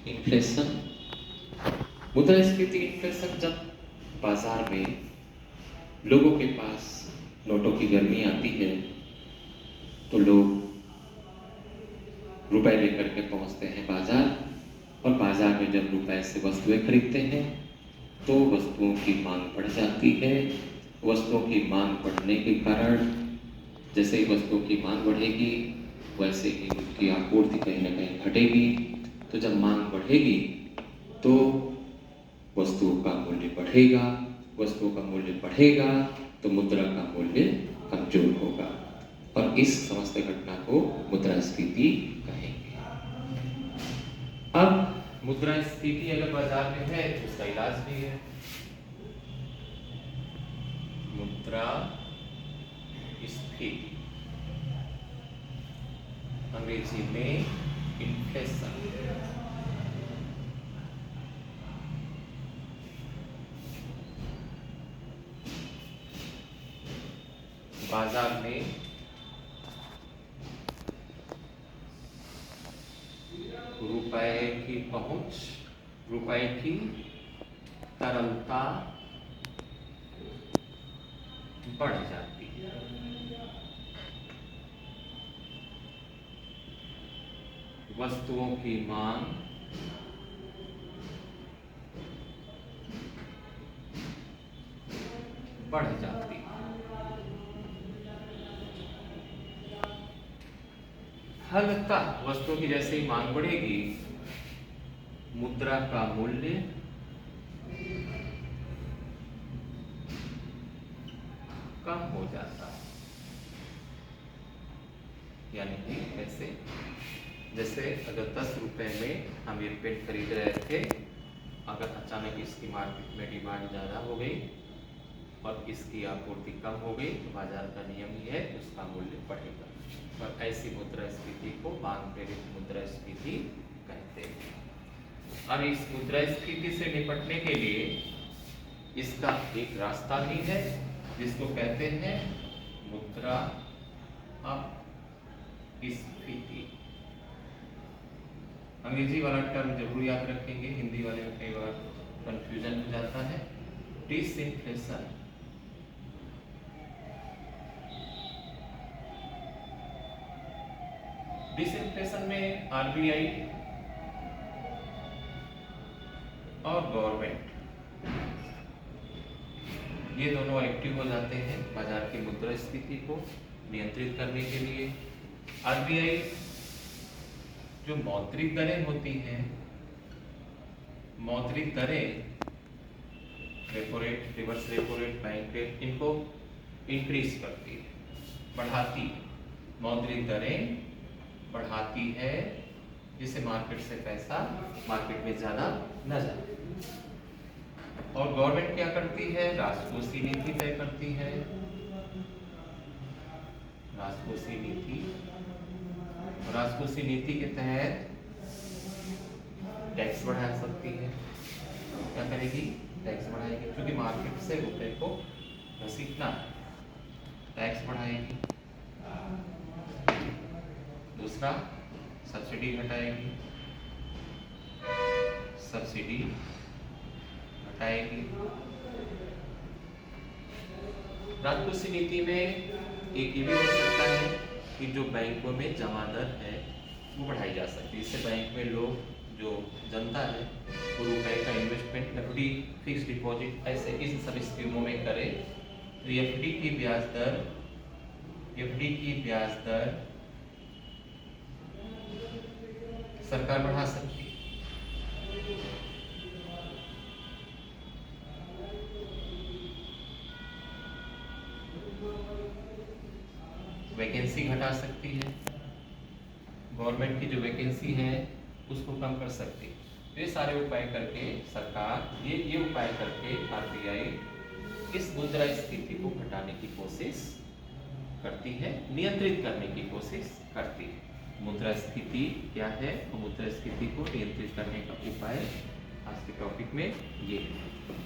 Inflation, मुद्रास्फीति inflation जब बाजार में लोगों के पास नोटों की गर्मी आती है तो लोग रुपए लेकर के पहुंचते हैं बाजार, और बाजार में जब रुपए से वस्तुएं खरीदते हैं तो वस्तुओं की मांग बढ़ जाती है। वस्तुओं की मांग बढ़ने के कारण जैसे ही वस्तुओं की मांग बढ़ेगी वैसे ही उनकी आपूर्ति कहीं ना कहीं घटेगी। तो जब मांग बढ़ेगी तो वस्तुओं का मूल्य बढ़ेगा, वस्तुओं का मूल्य बढ़ेगा तो मुद्रा का मूल्य कमजोर होगा, और इस समस्त घटना को मुद्रास्फीति कहेंगे। अब मुद्रास्फीति अगर बाजार में है तो उसका इलाज भी है। मुद्रास्फीति अंग्रेजी में इन्फ्लेशन। बाजार में रुपए की पहुंच, रुपए की तरलता बढ़ जाती है। वस्तुओं की मांग बढ़ जाती है। फलतः वस्तुओं की जैसे ही मांग बढ़ेगी मुद्रा का मूल्य कम हो जाता है। यानी कि कैसे, जैसे अगर 10 रुपए में हम ये पेन खरीद रहे थे, अगर अचानक इसकी मार्केट में डिमांड ज़्यादा हो गई और इसकी आपूर्ति कम हो गई तो बाजार का नियम ही है उसका मूल्य बढ़ेगा, और ऐसी मुद्रास्फीति को मांग प्रेरित मुद्रास्फीति कहते हैं। अब इस मुद्रास्फीति से निपटने के लिए इसका एक रास्ता भी है जिसको कहते हैं मुद्रास्फीति। अंग्रेजी वाला टर्म जरूर याद रखेंगे, हिंदी वाले में कई बार कंफ्यूजन हो जाता है। डिसइन्फ्लेशन, डिसइन्फ्लेशन में आरबीआई और गवर्नमेंट ये दोनों एक्टिव हो जाते हैं बाजार की मुद्रास्फीति को नियंत्रित करने के लिए। आरबीआई जो मौद्रिक दरें होती हैं, मौद्रिक दरें, repo rate, reverse repo rate, bank rate, इनको इंक्रीज करती है, बढ़ाती है। मौद्रिक दरें बढ़ाती है जिससे मार्केट से पैसा मार्केट में ज्यादा न जाए। और गवर्नमेंट क्या करती है, राजकोषीय नीति तय करती है। राजकोषीय नीति, राजकोषीय नीति के तहत टैक्स बढ़ा सकती है। क्या करेगी, टैक्स बढ़ाएगी, क्योंकि मार्केट से रुपए को घसीटना है, टैक्स बढ़ाएगी। दूसरा, सब्सिडी घटाएगी, सब्सिडी घटाएगी। राजकोषीय नीति में एक ये भी हो सकता है कि जो बैंकों में जमा दर है वो बढ़ाई जा सकती है। इससे बैंक में लोग, जो जनता है, वो रुपए का इन्वेस्टमेंट एफडी, फिक्स डिपॉजिट, ऐसे इन सब स्कीमों में करे तो एफडी की ब्याज दर, एफडी की ब्याज दर सरकार बढ़ा सकती है। वैकेंसी घटा सकती है, गवर्नमेंट की जो वैकेंसी है उसको कम कर सकती है। ये सारे उपाय करके सरकार, ये उपाय करके आरबीआई इस मुद्रास्फीति को घटाने की कोशिश करती है, नियंत्रित करने की कोशिश करती है। मुद्रास्फीति क्या है और मुद्रास्फीति को नियंत्रित करने का उपाय आज के टॉपिक में ये है।